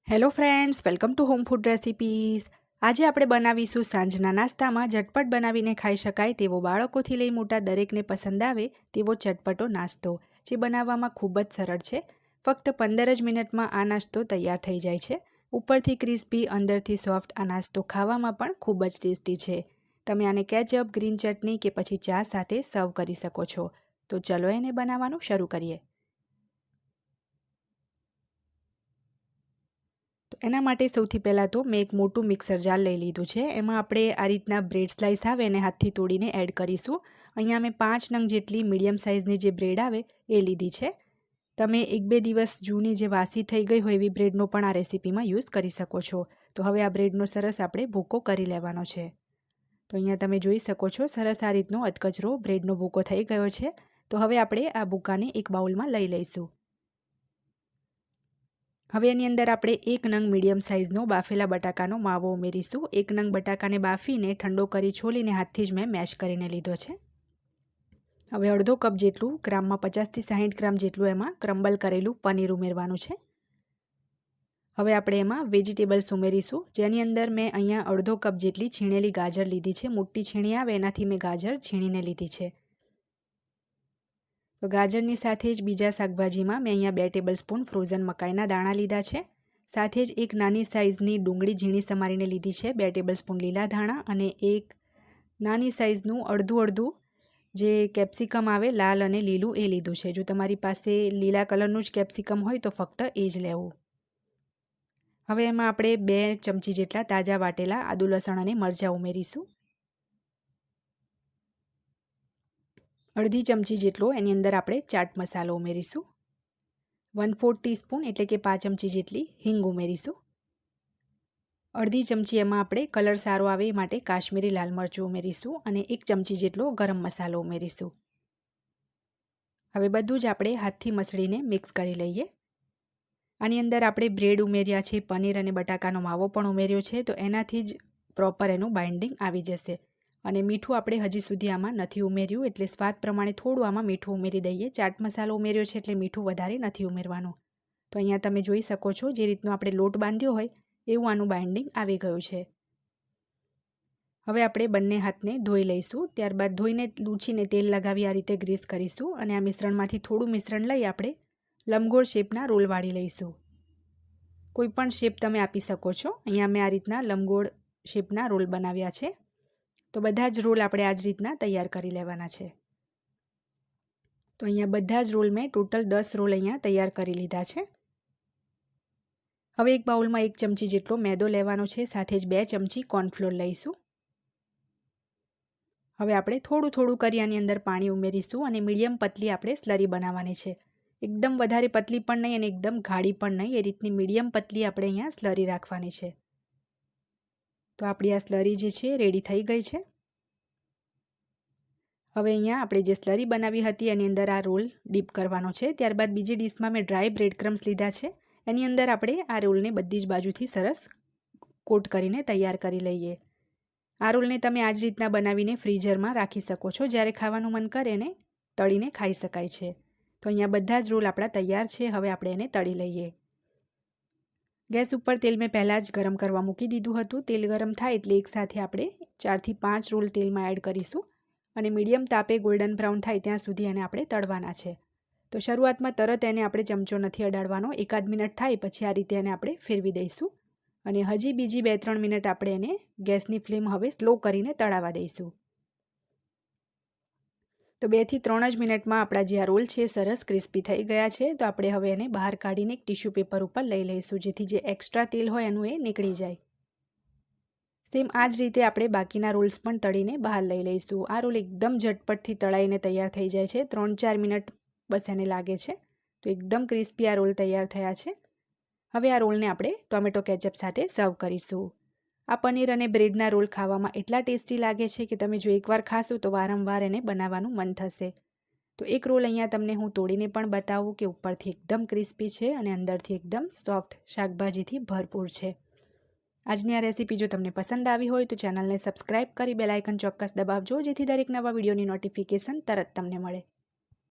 Hello friends, welcome to home food recipes. આજે આપણે બનાવીશું સાંજના નાસ્તામાં ઝટપટ બનાવીને ખાઈ શકાય તેવો બાળકોથી લઈ મોટા દરેકને પસંદ આવે તેવો ચટપટો નાસ્તો, જે બનાવવામાં ખૂબ જ સરળ છે। ફક્ત 15 જ મિનિટમાં આ નાસ્તો તૈયાર થઈ જાય છે। ઉપરથી ક્રિસ્પી, અંદરથી સોફ્ટ આ નાસ્તો ખાવામાં પણ ખૂબ જ ટેસ્ટી છે। તમે આને કેચઅપ, ગ્રીન ચટણી કે પછી ચા સાથે સર્વ કરી શકો છો। તો ચલો એને બનાવવાનું શરૂ કરીએ। તો એના માટે સૌથી પહેલાં તો મેં એક મોટું મિક્સર જાર લઈ લીધું છે। એમાં આપણે આ રીતના બ્રેડ સ્લાઇસ આવે એને હાથથી તોડીને એડ કરીશું। અહીંયા મેં 5 નંગ જેટલી મીડિયમ સાઇઝની જે બ્રેડ આવે એ લીધી છે। તમે 1-2 દિવસ જૂની જે વાસી થઈ ગઈ હોય એવી બ્રેડનો પણ આ રેસીપીમાં યુઝ કરી શકો છો। તો હવે આ બ્રેડનો સરસ આપણે ભૂકો કરી લેવાનો છે। તો અહીંયા તમે જોઈ શકો છો સરસ આ રીતનો અધકચરો બ્રેડનો ભૂકો થઈ ગયો છે। તો હવે આપણે આ ભૂકાને એક બાઉલમાં લઈ લઈશું। હવે એની અંદર આપણે 1 નંગ મીડિયમ સાઇઝનો બાફેલા બટાકાનો માવો ઉમેરીશું। 1 નંગ બટાકાને બાફીને ઠંડો કરી છોલીને હાથથી જ મેં મેશ કરીને લીધો છે। હવે અડધો કપ જેટલું, ગ્રામમાં 50થી 60 ગ્રામ જેટલું એમાં ક્રમ્બલ કરેલું પનીર ઉમેરવાનું છે। હવે આપણે એમાં વેજીટેબલ્સ ઉમેરીશું, જેની અંદર મેં અહીંયા અડધો કપ જેટલી છીણેલી ગાજર લીધી છે। મોટી છીણી આવે એનાથી મેં ગાજર છીણીને લીધી છે। તો ગાજરની સાથે જ બીજા શાકભાજીમાં મેં અહીંયા 2 ટેબલસ્પૂન ફ્રોઝન મકાઈના દાણા લીધા છે। સાથે જ એક નાની સાઇઝની ડુંગળી ઝીણી સમારીને લીધી છે, 2 ટેબલસ્પૂન લીલા ધાણા અને એક નાની સાઇઝનું અડધું જે કેપ્સિકમ આવે લાલ અને લીલું એ લીધું છે। જો તમારી પાસે લીલા કલરનું જ કેપ્સિકમ હોય તો ફક્ત એ જ લેવું। હવે એમાં આપણે 2 ચમચી જેટલા તાજા વાટેલા આદુ, લસણ અને મરચાં ઉમેરીશું। અડધી ચમચી જેટલો એની અંદર આપણે ચાટ મસાલો ઉમેરીશું। 1/4 ટીસ્પૂન એટલે કે 5 ચમચી જેટલી હિંગ ઉમેરીશું। અડધી ચમચી એમાં આપણે કલર સારો આવે એ માટે કાશ્મીરી લાલ મરચું ઉમેરીશું અને 1 ચમચી જેટલો ગરમ મસાલો ઉમેરીશું। હવે બધું જ આપણે હાથથી મસળીને મિક્સ કરી લઈએ। આની અંદર આપણે બ્રેડ ઉમેર્યા છે, પનીર અને બટાકાનો માવો પણ ઉમેર્યો છે, તો એનાથી જ પ્રોપર એનું બાઇન્ડિંગ આવી જશે। અને મીઠું આપણે હજી સુધી આમાં નથી ઉમેર્યું, એટલે સ્વાદ પ્રમાણે થોડું આમાં મીઠું ઉમેરી દઈએ। ચાટ મસાલો ઉમેર્યો છે એટલે મીઠું વધારે નથી ઉમેરવાનું। તો અહીંયા તમે જોઈ શકો છો જે રીતનો આપણે લોટ બાંધ્યો હોય એવું આનું બાઇન્ડિંગ આવી ગયું છે। હવે આપણે બંને હાથને ધોઈ લઈશું, ત્યારબાદ ધોઈને લૂછીને તેલ લગાવી આ રીતે ગ્રીસ કરીશું અને આ મિશ્રણમાંથી થોડું મિશ્રણ લઈ આપણે લંબગોળ શેપના રોલ વાળી લઈશું। કોઈ પણ શેપ તમે આપી શકો છો। અહીંયા મેં આ રીતના લંબગોળ શેપના રોલ બનાવ્યા છે। તો બધા જ રોલ આપણે આ જ રીતના તૈયાર કરી લેવાના છે। તો અહીંયા બધા જ રોલ મેં ટોટલ 10 રોલ અહીંયા તૈયાર કરી લીધા છે। હવે એક બાઉલમાં 1 ચમચી જેટલો મેદો લેવાનો છે, સાથે જ 2 ચમચી કોર્નફ્લોર લઈશું। હવે આપણે થોડું કરી આની અંદર પાણી ઉમેરીશું અને મીડિયમ પતલી આપણે સ્લરી બનાવવાની છે। એકદમ વધારે પતલી પણ નહીં અને એકદમ ગાઢી પણ નહીં, એ રીતની મીડિયમ પતલી આપણે અહીંયા સ્લરી રાખવાની છે। તો આપણી આ સ્લરી જે છે રેડી થઈ ગઈ છે। હવે અહીંયા આપણે જે સ્લરી બનાવી હતી એની અંદર આ રોલ ડીપ કરવાનો છે। ત્યારબાદ બીજી ડીશમાં મેં ડ્રાય બ્રેડ ક્રમ્સ લીધા છે, એની અંદર આપણે આ રોલને બધી જ બાજુથી સરસ કોટ કરીને તૈયાર કરી લઈએ। આ રોલને તમે આ જ રીતના બનાવીને ફ્રીઝરમાં રાખી શકો છો, જ્યારે ખાવાનું મન કરે એને તળીને ખાઈ શકાય છે। તો અહીંયા બધા જ રોલ આપણા તૈયાર છે। હવે આપણે એને તળી લઈએ। ગેસ ઉપર તેલ મેં પહેલાં જ ગરમ કરવા મૂકી દીધું હતું। તેલ ગરમ થાય એટલે એકસાથે આપણે 4થી 5 રોલ તેલમાં એડ કરીશું અને મીડિયમ તાપે ગોલ્ડન બ્રાઉન થાય ત્યાં સુધી એને આપણે તળવાના છે। તો શરૂઆતમાં તરત એને આપણે ચમચો નથી અડાડવાનો, 1-8 મિનિટ થાય પછી આ રીતે એને આપણે ફેરવી દઈશું અને હજી બીજી 2-3 મિનિટ આપણે એને ગેસની ફ્લેમ હવે સ્લો કરીને તળાવવા દઈશું। તો 2 થી 3 જ મિનિટમાં આપણા જે આ રોલ છે સરસ ક્રિસ્પી થઈ ગયા છે। તો આપણે હવે એને બહાર કાઢીને એક ટિશ્યુ પેપર ઉપર લઈ લઈશું, જેથી જે એક્સ્ટ્રા તેલ હોય એનું એ નીકળી જાય। સેમ આ જ રીતે આપણે બાકીના રોલ્સ પણ તળીને બહાર લઈ લઈશું। આ રોલ એકદમ ઝટપટથી તળાઈને તૈયાર થઈ જાય છે, 3-4 મિનિટ બસ એને લાગે છે। તો એકદમ ક્રિસ્પી આ રોલ તૈયાર થયા છે। હવે આ રોલને આપણે ટોમેટો કેચઅપ સાથે સર્વ કરીશું। આ પનીર અને બ્રેડના રોલ ખાવામાં એટલા ટેસ્ટી લાગે છે કે તમે જો એકવાર ખાશો તો વારંવાર એને બનાવવાનું મન થશે। તો એક રોલ અહીંયા તમને હું તોડીને પણ બતાવું કે ઉપરથી એકદમ ક્રિસ્પી છે અને અંદરથી એકદમ સોફ્ટ શાકભાજીથી ભરપૂર છે। આજની આ રેસીપી જો તમને પસંદ આવી હોય તો ચેનલને સબસ્ક્રાઇબ કરી બેલ આઇકન ચોક્કસ દબાવજો, જેથી દરેક નવા વિડીયોની નોટિફિકેશન તરત તમને મળે।